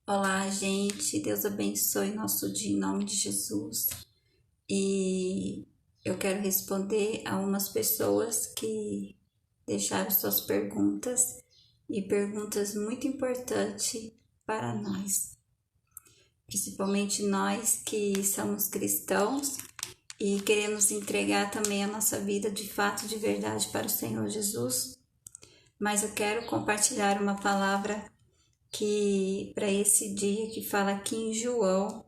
Olá, gente. Deus abençoe nosso dia em nome de Jesus. E eu quero responder a umas pessoas que deixaram suas perguntas e perguntas muito importantes para nós, principalmente nós que somos cristãos e queremos entregar também a nossa vida de fato, de verdade para o Senhor Jesus. Mas eu quero compartilhar uma palavra que para esse dia que fala aqui em João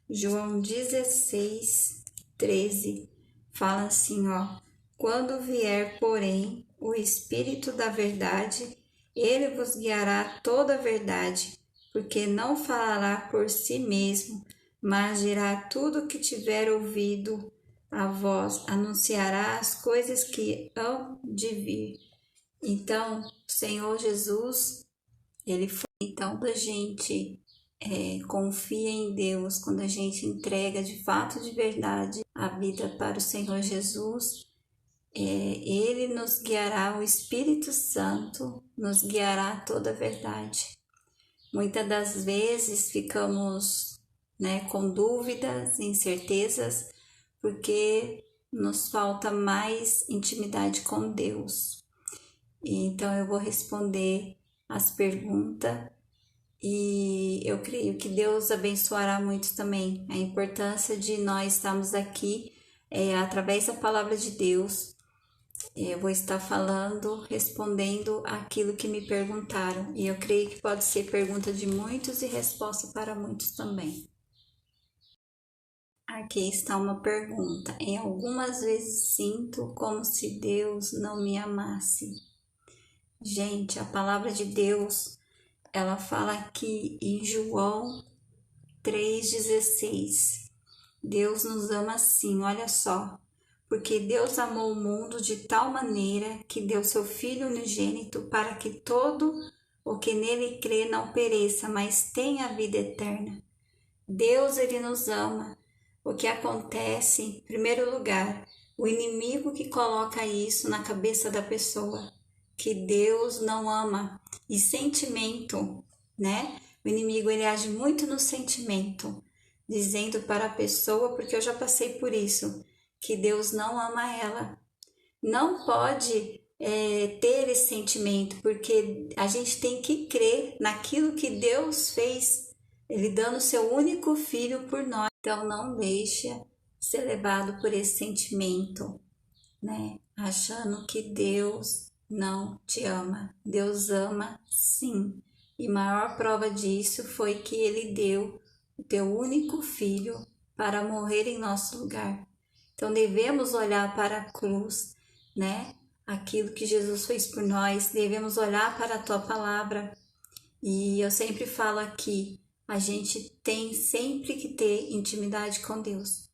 16, 13, fala assim, ó: quando vier, porém, o Espírito da verdade, ele vos guiará a toda a verdade, porque não falará por si mesmo, mas dirá tudo o que tiver ouvido a vós, anunciará as coisas que hão de vir. Então, o Senhor Jesus, ele foi. Então, quando a gente confia em Deus, quando a gente entrega de fato, de verdade, a vida para o Senhor Jesus, Ele nos guiará, o Espírito Santo nos guiará a toda a verdade. Muitas das vezes ficamos, com dúvidas, incertezas, porque nos falta mais intimidade com Deus. Então eu vou responder as perguntas e eu creio que Deus abençoará muito também a importância de nós estarmos aqui através da palavra de Deus. Eu vou estar falando, respondendo aquilo que me perguntaram, e eu creio que pode ser pergunta de muitos e resposta para muitos também. Aqui está uma pergunta. Em algumas vezes sinto como se Deus não me amasse. Gente, a palavra de Deus, ela fala aqui em João 3,16. Deus nos ama assim, olha só. Porque Deus amou o mundo de tal maneira que deu seu Filho unigênito para que todo o que nele crê não pereça, mas tenha a vida eterna. Deus, ele nos ama. O que acontece, em primeiro lugar, o inimigo que coloca isso na cabeça da pessoa, que Deus não ama. E sentimento, né? O inimigo, ele age muito no sentimento, dizendo para a pessoa, porque eu já passei por isso, que Deus não ama ela. Não pode ter esse sentimento, porque a gente tem que crer naquilo que Deus fez, Ele dando seu único filho por nós. Então não deixa ser levado por esse sentimento, né? Achando que Deus não te ama. Deus ama sim. E maior prova disso foi que Ele deu o teu único filho para morrer em nosso lugar. Então devemos olhar para a cruz, né? Aquilo que Jesus fez por nós, devemos olhar para a tua palavra. E eu sempre falo aqui, a gente tem sempre que ter intimidade com Deus.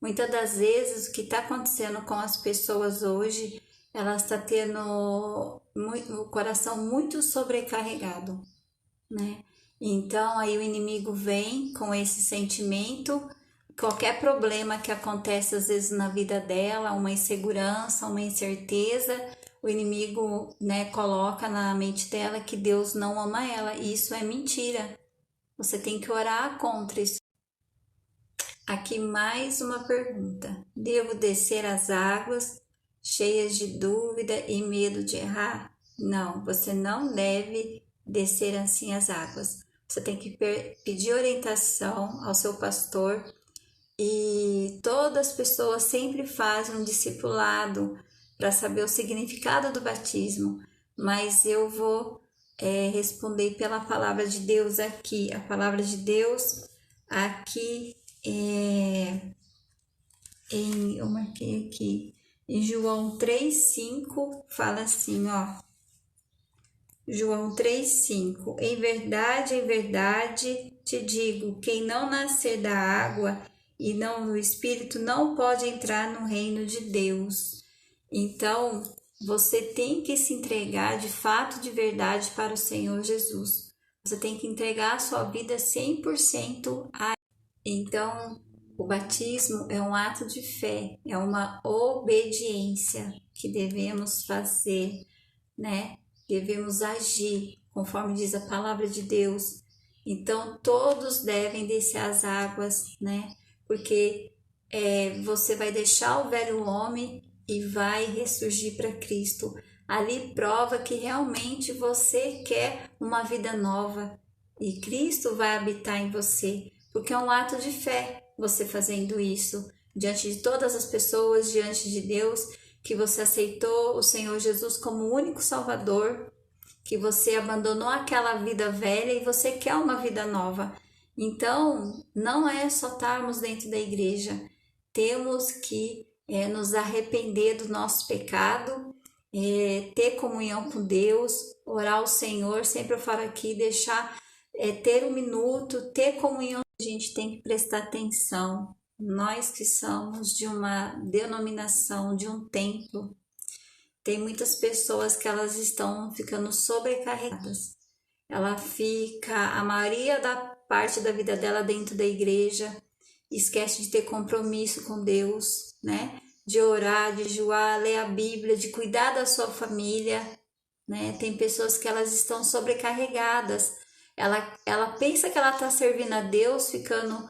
Muitas das vezes o que está acontecendo com as pessoas hoje, elas estão tendo o coração muito sobrecarregado, né? Então aí o inimigo vem com esse sentimento. Qualquer problema que acontece às vezes na vida dela, uma insegurança, uma incerteza, o inimigo, coloca na mente dela que Deus não ama ela, e isso é mentira. Você tem que orar contra isso. Aqui mais uma pergunta. Devo descer as águas cheias de dúvida e medo de errar? Não, você não deve descer assim as águas. Você tem que pedir orientação ao seu pastor. E todas as pessoas sempre fazem um discipulado para saber o significado do batismo, mas eu vou responder pela palavra de Deus aqui. A palavra de Deus aqui eu marquei aqui, em João 3,5 fala assim, ó. João 3,5: em verdade te digo, quem não nascer da água e não do Espírito não pode entrar no reino de Deus. Então, você tem que se entregar de fato, de verdade para o Senhor Jesus. Você tem que entregar a sua vida 100% a Ele. Então, o batismo é um ato de fé, é uma obediência que devemos fazer, né? Devemos agir conforme diz a palavra de Deus. Então todos devem descer as águas, né? Porque você vai deixar o velho homem e vai ressurgir para Cristo. Ali prova que realmente você quer uma vida nova e Cristo vai habitar em você, porque é um ato de fé você fazendo isso diante de todas as pessoas, diante de Deus, que você aceitou o Senhor Jesus como o único Salvador, que você abandonou aquela vida velha e você quer uma vida nova. Então, não é só estarmos dentro da igreja, temos que nos arrepender do nosso pecado, ter comunhão com Deus, orar ao Senhor, sempre eu falo aqui, deixar, ter um minuto, ter comunhão. A gente tem que prestar atenção, nós que somos de uma denominação, de um templo, tem muitas pessoas que elas estão ficando sobrecarregadas. Ela fica a maioria da parte da vida dela dentro da igreja, esquece de ter compromisso com Deus, né? De orar, de jejuar, ler a Bíblia, de cuidar da sua família, né? Tem pessoas que elas estão sobrecarregadas. Ela pensa que ela está servindo a Deus, ficando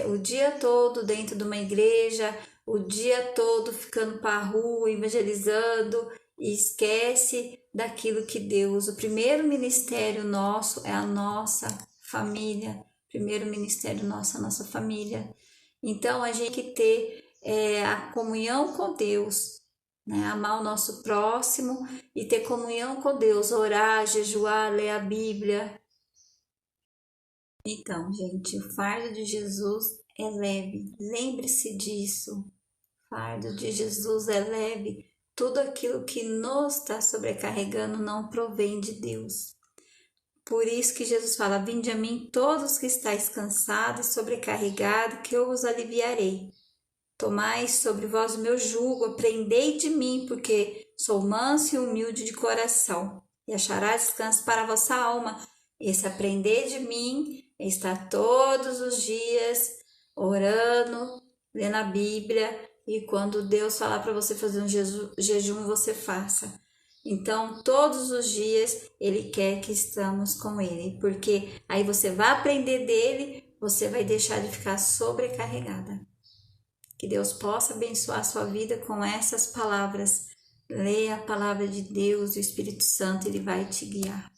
o dia todo dentro de uma igreja, o dia todo ficando para a rua, evangelizando, e esquece daquilo que Deus, o primeiro ministério nosso é a nossa família, primeiro ministério nosso é a nossa família. Então a gente tem que ter a comunhão com Deus, né? Amar o nosso próximo e ter comunhão com Deus, orar, jejuar, ler a Bíblia. Então, gente, o fardo de Jesus é leve, lembre-se disso. O fardo de Jesus é leve. Tudo aquilo que nos está sobrecarregando não provém de Deus. Por isso que Jesus fala: vinde a mim todos que estáis cansados e sobrecarregados, que eu vos aliviarei. Tomai sobre vós o meu jugo, aprendei de mim, porque sou manso e humilde de coração, e acharás descanso para a vossa alma. Esse aprender de mim é estar todos os dias orando, lendo a Bíblia, e quando Deus falar para você fazer um jejum, você faça. Então, todos os dias Ele quer que estamos com Ele, porque aí você vai aprender dele, você vai deixar de ficar sobrecarregada. Que Deus possa abençoar a sua vida com essas palavras. Leia a palavra de Deus, o Espírito Santo, Ele vai te guiar.